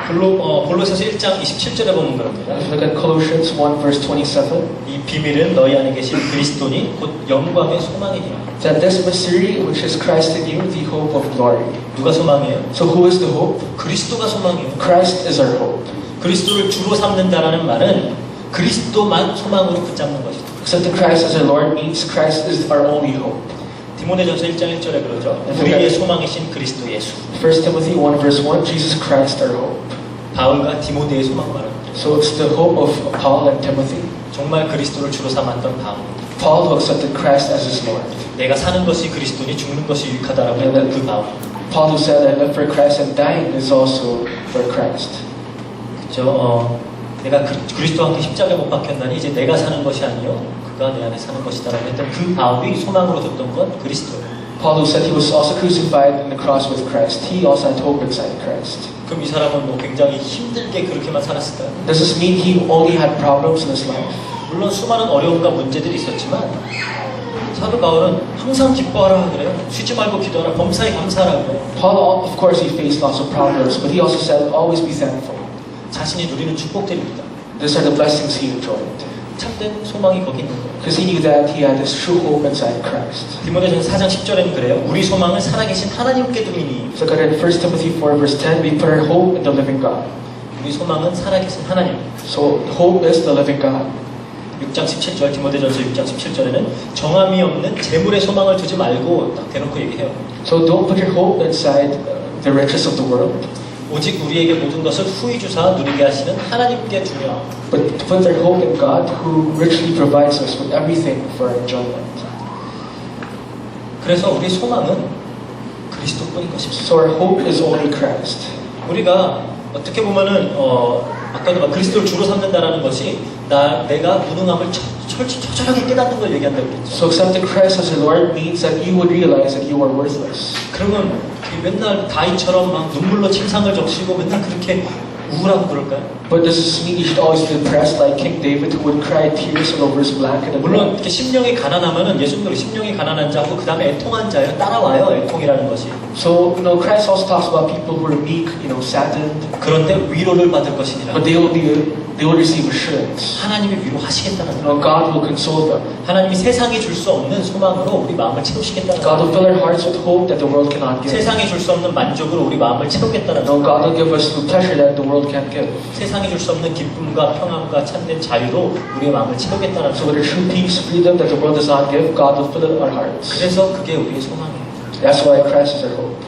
골로새서 1장 27절에 보면 그럽니다. If you look at Colossians 1 verse 27, 이 비밀은 너희 안에 계신 그리스도니 곧 영광의 소망이니라. that this mystery which is Christ in you, the hope of glory. 누가 소망이에요? So who is the hope? 그리스도가 소망이에요. Christ is our hope. 그리스도를 주로 삼는다라는 말은 그리스도만 소망으로 붙잡는 것이다. Accepting Christ as our Lord means Christ is our only hope. 디모데전서 1장 1절에 그러죠. 우리의 소망이신 그리스도 예수. 1 Timothy 1 verse 1, Jesus Christ our hope. 바울과 디모데의 소망 말합니다. So it's the hope of Paul and Timothy. 정말 그리스도를 주로 삼았던 바울. Paul who accepted Christ as his Lord. 내가 사는 것이 그리스도니 죽는 것이 유익하다라고 했던 그 바울. Paul who said, I live for Christ and dying is also for Christ. 내가 그리스도와 함께 십자가에 못 박혔나니 이제 내가 사는 것이 아니요 그가 내 안에 사는 것이다라고 했던 그 바울이 소망으로 뒀던 건 그리스도예요. Paul who said he was also crucified in the cross with Christ, he also had hope inside Christ. 그럼 이 사람은 뭐 굉장히 힘들게 그렇게만 살았을까요? Does this mean he only had problems in his life? 물론 수많은 어려움과 문제들이 있었지만 사도 바울은 항상 기뻐하라 그래요. 쉬지 말고 기도하라. 범사에 감사하라 그래요. Paul, of course, he faced lots of problems, but he also said, always be thankful. 자신이 누리는 축복들입니다. These are the blessings he enjoyed. 참된 소망이 거기 있는 거예요. Because he knew that he had his true hope inside Christ. 디모데전서 4장 10절에는 그래요. 우리 소망을 살아계신 하나님께 두리니. So look at 1 Timothy 4 verse 10, we put our hope in the living God. 우리 소망은 살아계신 하나님. So hope is the living God. 6장 17절 디모데전서 6장 17절에는 정함이 없는 재물의 소망을 두지 말고 딱 대놓고 얘기해요. So don't put your hope inside the riches of the world, 오직 우리에게 모든 것을 후히 주사 누리게 하시는 하나님께 두며. but put their hope in God who richly provides us with everything for our enjoyment. 그래서 우리 소망은 그리스도뿐인 것입니다. So our hope is only Christ. 우리가 어떻게 보면은 아까도 막 그리스도를 주로 삼는다라는 것이 내가 무능함을 처절하게 깨닫는 걸 얘기한다고 그랬죠. So accepting Christ as your Lord means that you would realize that you are worthless. 그러면 맨날 다윗처럼 막 눈물로 침상을 적시고 맨날 그렇게 우울하고 그럴까요? But does this mean you should always be depressed like King David who would cry tears all over his blanket and 물론 이렇게 심령이 가난하면은 예수님도 심령이 가난한 자고 그 다음에 애통한 자예요. 따라와요. 애통이라는 것이. So, Christ also talks about people who are meek, saddened, 그런데 위로를 받을 것이니라. but they will receive assurance. 하나님이 위로하시겠다는 거예요. God will console them. 하나님이 세상이 줄 수 없는 소망으로 우리 마음을 채우시겠다는 God will 거예요. fill our hearts with hope that the world cannot give. 세상이 줄 수 없는 만족으로 우리 마음을 채우겠다는 거예요. God will give us the pleasure that the world can't give. 세상이 줄 수 없는 기쁨과 평안과 참된 자유로 우리의 마음을 채우겠다는 So 거예요. with a true peace, freedom that the world does not give, God will fill our hearts. 그래서 그게 우리의 소망이에요. That's why Christ is our hope.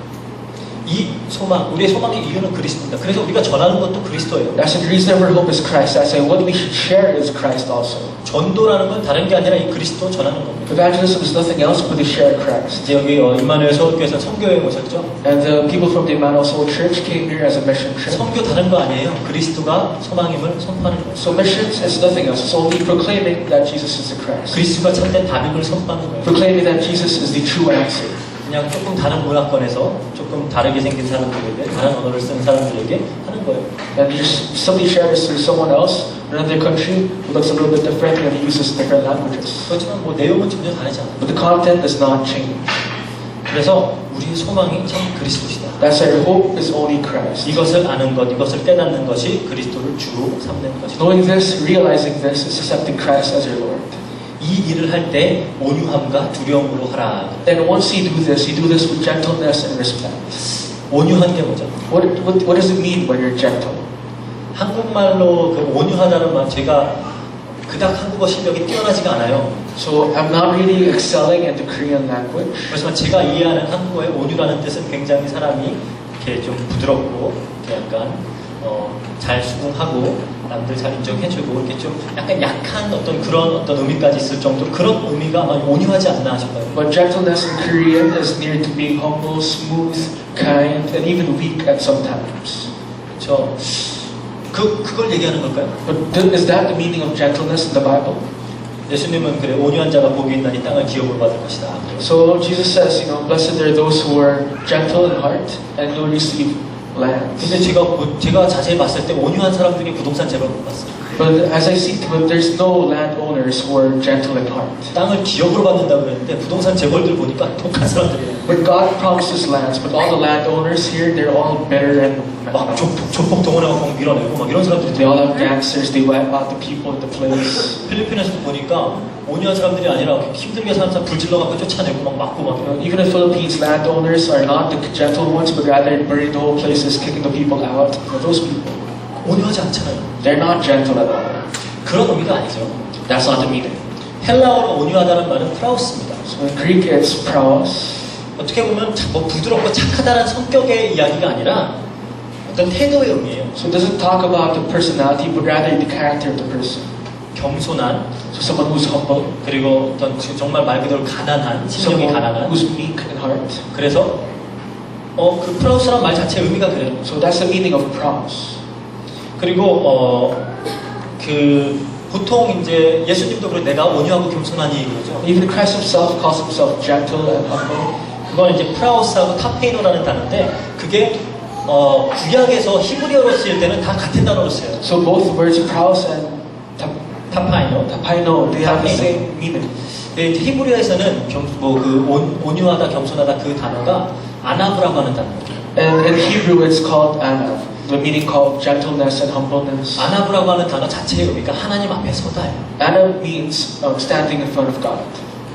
이 소망, 우리의 소망의 이유는 그리스도입니다. 그래서 우리가 전하는 것도 그리스도예요. That's the reason our hope is Christ. That's why what we should share is Christ also. 전도라는 건 다른 게 아니라 이 그리스도 전하는 겁니다. Evangelism is nothing else but to share Christ. 이제 여기 임마누엘 서울교회에서 선교여행 오셨죠? And the people from the Emmanuel Soul Church came here as a mission trip. 선교 다른 거 아니에요. 그리스도가 소망임을 선포하는 거예요. So missions is nothing else. It's only proclaiming that Jesus is the Christ. 그리스도가 참된 답임을 선포하는 거예요. Proclaiming that Jesus is the true answer. 그냥 조금 다른 문화권에서 조금 다르게 생긴 사람들에게, 다른 언어를 쓰는 사람들에게 하는 거예요. And just somebody share this to someone else in another country who looks a little bit different and uses different languages. 그렇지만 뭐 내용은 전혀 다르지 않아요. But the content does not change. 그래서 우리의 소망이 참 그리스도시다. That's our hope is only Christ. 이것을 아는 것, 이것을 깨닫는 것이 그리스도를 주로 삼는 것이다. Knowing this, realizing this, is accepting Christ as your Lord. 이 일을 할 때 온유함과 두려움으로 하라. And once you do this with gentleness and respect. 온유한 게 뭐죠? What does it mean when you're gentle? 한국말로 그 온유하다는 말 제가 그닥 한국어 실력이 뛰어나지가 않아요. So I'm not really excelling in the Korean language. 그렇지만 제가 이해하는 한국어의 온유라는 뜻은 굉장히 사람이 이렇게 좀 부드럽고 이렇게 약간 잘 수긍하고 남들 잘 인정해주고 이렇게 좀 약간 약한 그런 의미까지 있을 정도로 그런 의미가 아마 온유하지 않나 싶어요. But gentleness in Korean is near to being humble, smooth, kind, and even weak at some times. 저 그걸 얘기하는 걸까요? But is that the meaning of gentleness in the Bible? 예수님은 그래 온유한 자가 복이 있나니 땅을 기업으로 받을 것이다. So Jesus says, blessed are those who are gentle in heart, and you'll receive lands. 근데 제가 자세히 봤을 때 온유한 사람 중에 부동산 재벌 못 봤어요. But as I see to it, there's no landowners who are gentle in heart. 땅을 기업으로 받는다고 그랬는데 부동산 재벌들 보니까 독한 사람들이에요. But God promises lands, but all the landowners here, they're all bitter and 막 조폭 동원해서 막 밀어내고 막 이런 사람들이 they all have gangsters, they wipe out the people in the place. 필리핀에서 보니까 온유한 사람들이 아니라 힘들게 사는 사람 불질러갖고 쫓아내고 막 맞고 막 Even in Philippines, landowners are not the gentle ones, but rather burning the whole places, kicking the people out. Those people, 온유하지 않잖아요. they're not gentle at all. 그런 의미가 아니죠. That's not the meaning. 헬라어로 온유하다는 말은 프라우스입니다. So in Greek, it's praos. 어떻게 보면 뭐 부드럽고 착하다는 성격의 이야기가 아니라 어떤 태도의 의미예요. So it doesn't talk about the personality, but rather the character of the person. 겸손한, So someone who's humble, 그리고 어떤 정말 말 그대로 가난한, 심령이 someone 가난한. who's meek in heart. 그래서 그 프라우스란 말 자체 의미가 그래요. So that's the meaning of praos. 그리고 보통 이제 예수님도 그래 내가 온유하고 겸손하니 그러죠. Even Christ himself calls himself gentle and humble. 그건 이제 프라우스하고 타페이노라는 단어인데 그게 구약에서 히브리어로 쓰일 때는 다 같은 단어로 써요. So both words praos and 타파이노. tapino, they have the same meaning. 근데 이제 히브리어에서는 온유하다, 겸손하다 그 단어가 아나브라고 하는 단어예요. And in Hebrew, it's called anav, the meaning called gentleness and humbleness. 아나브라고 하는 단어 자체의 의미가 하나님 앞에 서다예요. Anav means standing in front of God.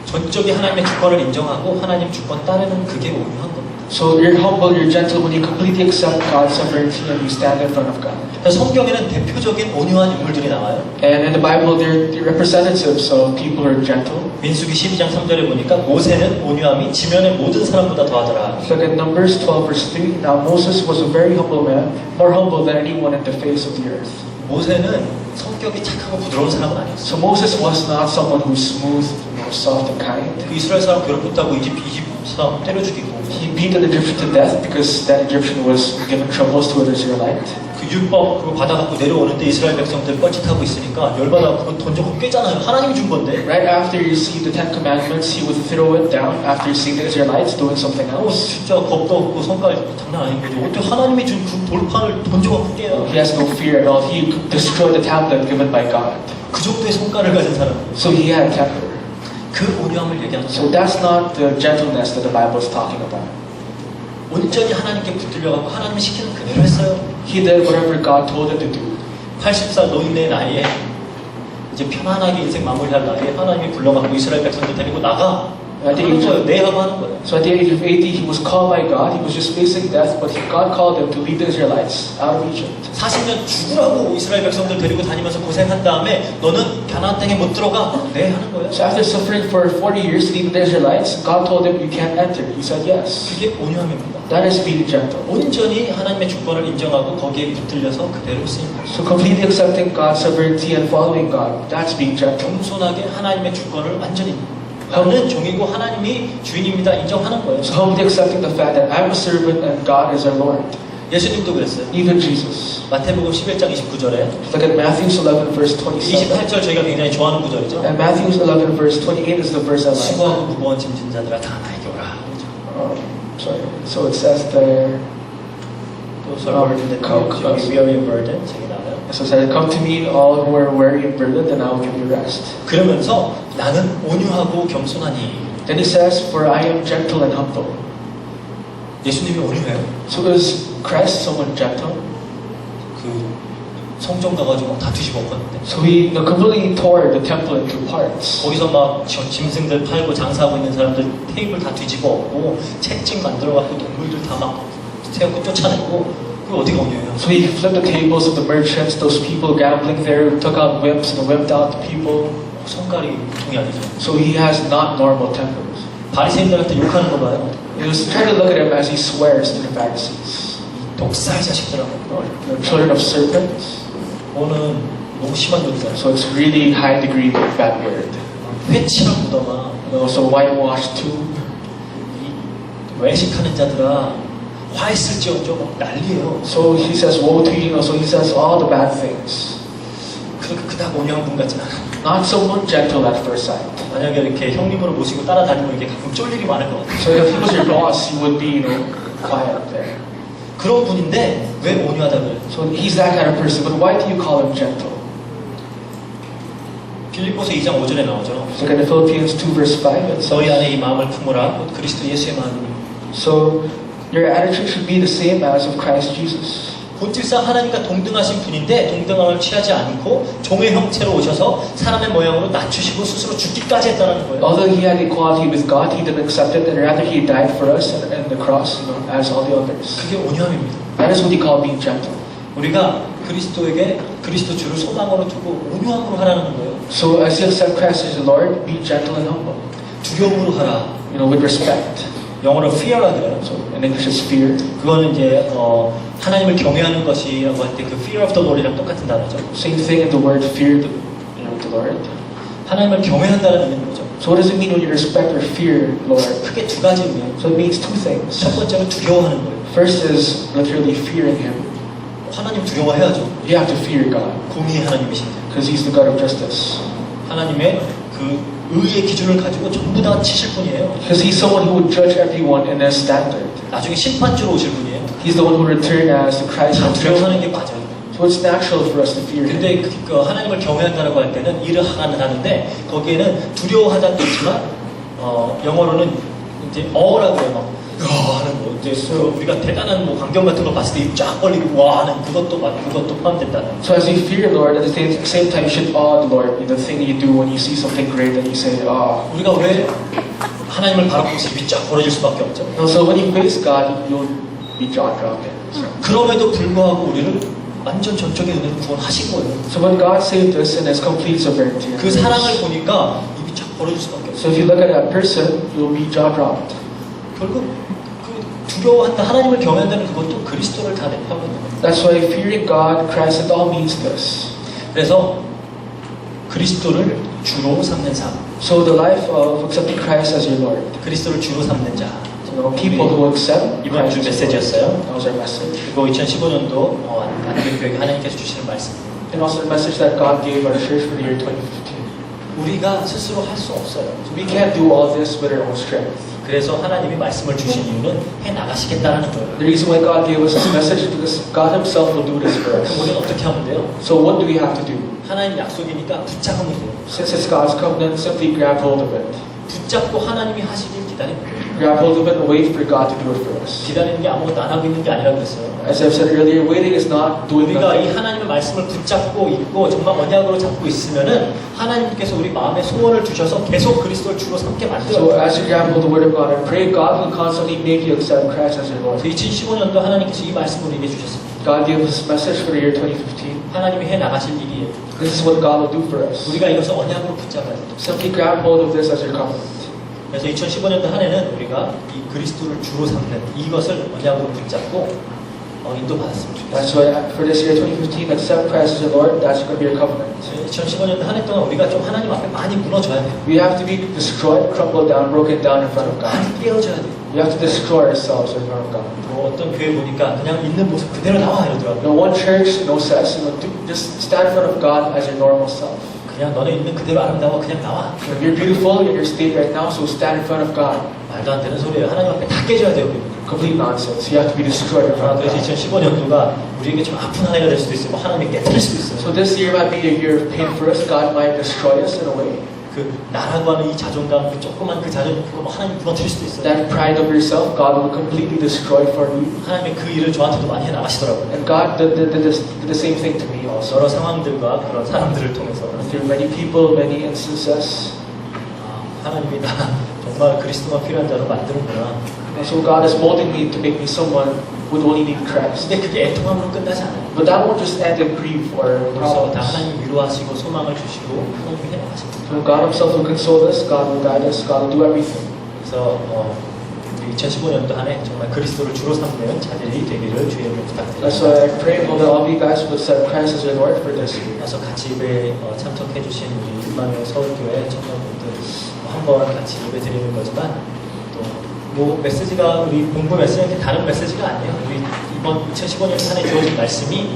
전적이 하나님의 주권을 인정하고 하나님 주권 따르는 그게 온유한 겁니다. So you're humble, you're gentle when you completely accept God's sovereignty and you stand in front of God. 그래서 성경에는 대표적인 온유한 인물들이 나와요. And in the Bible, they're the representatives of people who are gentle. 민수기 12장 3절에 보니까 모세는 온유함이 지면의 모든 사람보다 더하더라. Look at Numbers 12 verse 3. Now Moses was a very humble man, more humble than anyone in the face of the earth. 모세는 성격이 착하고 부드러운 사람은 아니었어요. So Moses was not someone who's smooth, soft and kind. 그 이스라엘 사람 괴롭혔다고 이집 사람 때려 죽이고 He beat an Egyptian to death because that Egyptian was giving troubles to an Israelite. 그 율법 그거 받아갖고 내려오는데 이스라엘 백성들 뻘짓하고 있으니까 열받아 그거 던져갖고 깨잖아요. 하나님이 준 건데. Right after he received the Ten Commandments, he would throw it down after seeing the Israelites doing something else. 진짜 겁도 없고 성깔 장난 아닌 거죠. 어떻게 하나님이 준 그 돌판을 던져갖고 깨요. He has no fear at all. He destroyed the tablet given by God. 그 정도의 성깔을 가진 사람. So he had temper. 그 온유함을 얘기하는 So 거예요. that's not the gentleness that the Bible is talking about. 온전히 하나님께 붙들려갖고 하나님이 시키는 그대로 했어요. He did whatever God told him to do. 80살 노인의 나이에 이제 편안하게 인생 마무리할 나이에 하나님이 불러갖고 이스라엘 백성들 데리고 나가 하는 거예요. 네 하고 하는 거예요. So at the age of 80, he was called by God. He was just facing death, but God called him to lead the Israelites out of Egypt. 40년 죽으라고 이스라엘 백성들 데리고 다니면서 고생한 다음에 너는 가나안 땅에 못 들어가. 네 하는 거예요. So after suffering for 40 years, leading the Israelites, God told him, you can't enter. He said yes. 그게 온유함입니다. That is being gentle. 온전히 하나님의 주권을 인정하고 거기에 붙들려서 그대로 쓰인 거예요. So completely accepting God's sovereignty and following God, that's being gentle. 겸손하게 하나님의 주권을 완전히 나는 종이고 하나님이 주인입니다 인정하는 거예요. So humbly accepting the fact that I'm a servant and God is our Lord. 예수님도 그랬어요. Even Jesus. 마태복음 11장 29절에 Look at Matthew 11 verse 27. 28절 저희가 굉장히 좋아하는 구절이죠. And Matthew 11 verse 28 is the verse I like. 수고하고 무거운 짐진 자들아 다 나에게 오라. Sorry. So it says there, Those are burdened and weary and burdened. 저기 나와요. so it says, come to me all who are weary and burdened and I will give you rest. 그러면서 나는 온유하고 겸손하니. Then he says, for I am gentle and humble. 예수님이 온유해요. So is Christ someone gentle? 그 성전 가가지고 다 뒤집어 엎었는데 So he completely tore the temple into parts. 거기서 막 짐승들 팔고 장사하고 있는 사람들 테이블 다 뒤집어 엎고 채찍 만들어갖고 동물들 다 막 세우고 쫓아내고 그 어디가 온유해요? So he flipped the tables of the merchants, those people gambling there, took out whips and whipped out the people. 성깔이 보통이 아니죠. So he has not normal tempers. 바리새인들한테 욕하는 거 봐요. You just try to look at him as he swears to the Pharisees. 독사의 자식들하고 The children of serpents. 너는 너무 심한 욕이다. So it's really high degree bad word. 회칠한 무덤아, And also whitewashed tomb. 외식하는 자들아, 화했을지언정 막 난리예요. So he says, woe to you. So he says all the bad things. 그렇게 그닥 온유한 분 같진 않아. Not someone gentle at first sight. 만약에 이렇게 형님으로 모시고 따라다니면 이렇게 가끔 쫄 일이 많을 것 같아요. So if he was your boss, he would be, quiet there. 그런 분인데 왜 온유하다 그래요? So he's that kind of person. But why do you call him gentle? 빌립보서 2장 5절에 나오죠. Look at the Philippians 2 verse 5. It says, 너희 안에 이 마음을 품으라. 곧 그리스도 예수의 마음이니. so your attitude should be the same as of Christ Jesus. 본질상 하나님과 동등하신 분인데 동등함을 취하지 않고 종의 형체로 오셔서 사람의 모양으로 낮추시고 스스로 죽기까지 했다는 거예요. Although he had equality with God, he didn't accept it, and rather he died for us and the cross, as all the others. 그게 온유함입니다. That is what he called being gentle. 우리가 그리스도에게 그리스도 주를 소망으로 두고 온유함으로 하라는 거예요. So as you accept Christ as the Lord, be gentle and humble. 두려움으로 하라. With respect. 영어로 fear라 그래요. So in English it's fear. 그거는 이제 하나님을 경외하는 것이라고 할 때 그 fear of the Lord이랑 똑같은 단어죠. Same thing in the word fear the Lord. 하나님을 경외한다는 의미는 뭐죠? So what does it mean when you respect or fear the Lord? 크게 두 가지 의미예요. So it means two things. 첫 번째는 두려워하는 거예요. First is literally fearing Him. 하나님 두려워해야죠. You have to fear God 공의의 하나님이신데. because He's the God of justice. 하나님의 그 의의 기준을 가지고 전부 다 치실 분이에요. Because He's someone who would judge everyone in their standard. 나중에 심판주로 오실 분이에요. He's the one who will return as the Christ 다 of 두려워하는 judgment. 게 맞아요. So it's natural for us to fear Him. 근데 그 하나님을 경외한다라고 할 때는 일을 하는데 거기에는 두려워하다는 뜻지만 영어로는 이제 어라고 해요. 막 하는 거 이제 우리가 대단한 뭐 광경 같은 거 봤을 때 입 쫙 벌리고 와 하는 그것도 포함된다. So as you fear the Lord, at the same time you should awe the Lord. The thing you do when you see something great and you say, ah. 우리가 왜 하나님을 바라보면서 입이 쫙 벌어질 수밖에 없죠? So when you praise God, you'll be jaw-dropped. 그럼에도 불구하고 우리를 완전 전적인 은혜로 구원하신 거예요. So when God saved us in His complete sovereignty, 그 사랑을 보니까 입이 쫙 벌어질 수밖에 없어요. so if you look at that person, you'll be jaw-dropped. 결국 그 두려워한다, 하나님을 경외한다는 그것도 그리스도를 다 내포하고 있는 거예요. That's why fearing God, Christ, it all means this. 그래서 그리스도를 주로 삼는 삶, So the life of accepting Christ as your Lord. 그리스도를 주로 삼는 자. People who accept 이번 주 Christ as Lord. 메시지였어요. That was our message. 그리고 2015년도 안교회에 하나님께서 주시는 말씀. And also the message that God gave our church for the year 2015. 우리가 스스로 할 수 없어요. So we can't do all this with our own strength. 그래서 하나님이 말씀을 주신 이유는 해 나가시겠다는 거예요. The reason why God gave us this message is because God Himself will do this for us. 그럼 우리는 어떻게 하면 돼요? So what do we have to do? 하나님 약속이니까 붙잡으면 돼요. Since it's God's covenant, simply grab hold of it. 붙잡고 하나님이 하시길 기다리는 거예요. Grab hold of it and wait for God to do it for us. 기다리는 게 아무것도 안 하고 있는 게 아니라 그랬어요. As I've said earlier, waiting is not doing 우리가 이 nothing. 하나님의 말씀을 붙잡고 있고 정말 언약으로 잡고 있으면은 하나님께서 우리 마음에 소원을 주셔서 계속 그리스도를 주로 삼게 So 만들어요. as you grab hold of the Word of God and pray, God will constantly make you accept Christ as your Lord. 2015년도 하나님께서 이 말씀을 우리에게 주셨습니다. God gave us this message for the year 2015. 하나님이 해 나가실 일이에요. This is what God will do for us. 우리가 이것을 언약으로 붙잡아야 돼요. Simply grab hold of this as your covenant. 그래서 2015년도 한 해는 우리가 이 그리스도를 주로 삼는 이것을 언약으로 붙잡고 인도받았으면 좋겠어요. That's why for this year 2015, accept Christ as your Lord. That's going to be your covenant. 2015년도 한 해 동안 우리가 좀 하나님 앞에 많이 무너져야 돼요. We have to be destroyed, crumbled down, broken down in front of God. 많이 깨어져야 돼요. We have to destroy ourselves in front of God. 뭐 어떤 교회 보니까 그냥 있는 모습 그대로 나와 이러더라고요. No one church, no says, just stand in front of God as your normal self. 그냥 너네 있는 그대로 아름다워 그냥 나와. If you're beautiful in your state right now, so stand in front of God. 말도 안 되는 소리예요. 하나님 앞에 다 깨져야 돼요. Complete nonsense. You have to be destroyed in front of 그래서 God. 2015년도가 우리에게 좀 아픈 한 해가 될 수도 있어요. 뭐 하나님이 깨뜨릴 수도 있어요. So this year might be a year of pain for us. God might destroy us in a way. 그 나라고 하는 이 자존감, 그 조그만 그 자존감, 그거 뭐 하나님 무너뜨릴 수도 있어요. That pride of yourself, God will completely destroy for you. 하나님이 그 일을 저한테도 많이 해 나가시더라고요. And God did the same thing to me also. 여러 상황들과 그런 사람들을 통해서 Through many people, many instances. 하나님이 나 정말 그리스도가 필요한 자로 만드는구나. And so God is molding me to make me someone would only need Christ. 근데 그게 애통함으로 끝나지 않아요. But that won't just end in grief or 그래서 다 problems. 하나님 위로하시고 소망을 주시고 하나님이 해나가십니다. So God Himself will console us, God will guide us, God will do everything. 그래서 우리 2015년도 한 해 정말 그리스도를 주로 삼는 자들이 되기를 주의 이름으로 That's why I 부탁드립니다. pray that all of you guys would set Christ as your Lord for this year. 그래서 같이 예배에 참석해주신 우리 이마누엘 서울교회 청년분들 한번 같이 예배 드리는 거지만 또 뭐 메시지가 우리 공부 메시지는 이렇게 다른 메시지가 아니에요. 우리 이번 2015년 한 해 주어진 말씀이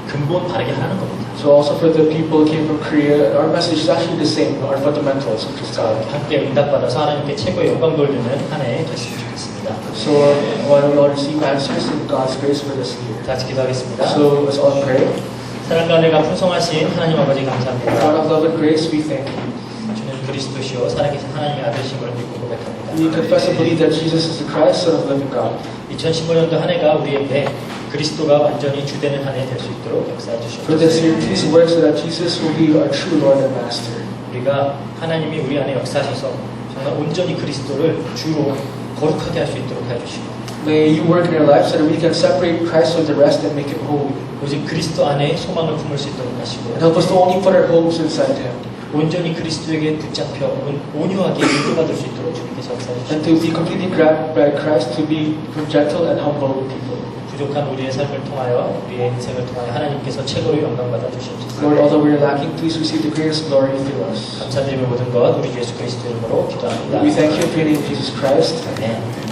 근본 바르게 하는 겁니다. So also for the people who came from Korea, our message is actually the same, our fundamentals, which is God. 함께 응답받아서 하나님께 최고의 영광 돌리는 한 해 됐으면 좋겠습니다. So why don't we all receive answers in God's grace for this year? 다 같이 기도하겠습니다. So let's all pray. 사랑과 은혜가 풍성하신 하나님 아버지 God 감사합니다. of love and grace, we thank you. 주는 그리스도시요 살아계신 하나님의 아들이신 걸 믿고 고백합니다. We confess and believe that Jesus is the Christ, Son of the living God. 2015년도 한 해가 우리에게 그리스도가 완전히 주되는 한 해 될 수 있도록 역사해 For this 주시옵소서. year, please work so that Jesus will be our true Lord and Master. 우리가 하나님이 우리 안에 역사하셔서 정말 온전히 그리스도를 주로 거룩하게 할 수 있도록 해주시고 May you work in our lives so that we can separate Christ from the rest and make Him holy. 오직 그리스도 안에 소망을 품을 수 있도록 하시고 And help us to only put our hopes inside Him. 온전히 그리스도에게 붙잡혀 온유하게 인도받을 수 있도록 주님께서 역사해 And 주시고 to be completely grabbed by Christ, to be gentle and humble people. 부족한 우리의 삶을 통하여 우리의 인생을 통하여 하나님께서 최고로 영광받아 주시옵소서. Lord, although we are lacking, please receive the greatest glory through us. 감사드리며 모든 것 우리 예수 그리스도 이름으로 기도합니다. We thank you for your name, Jesus Christ. 아멘.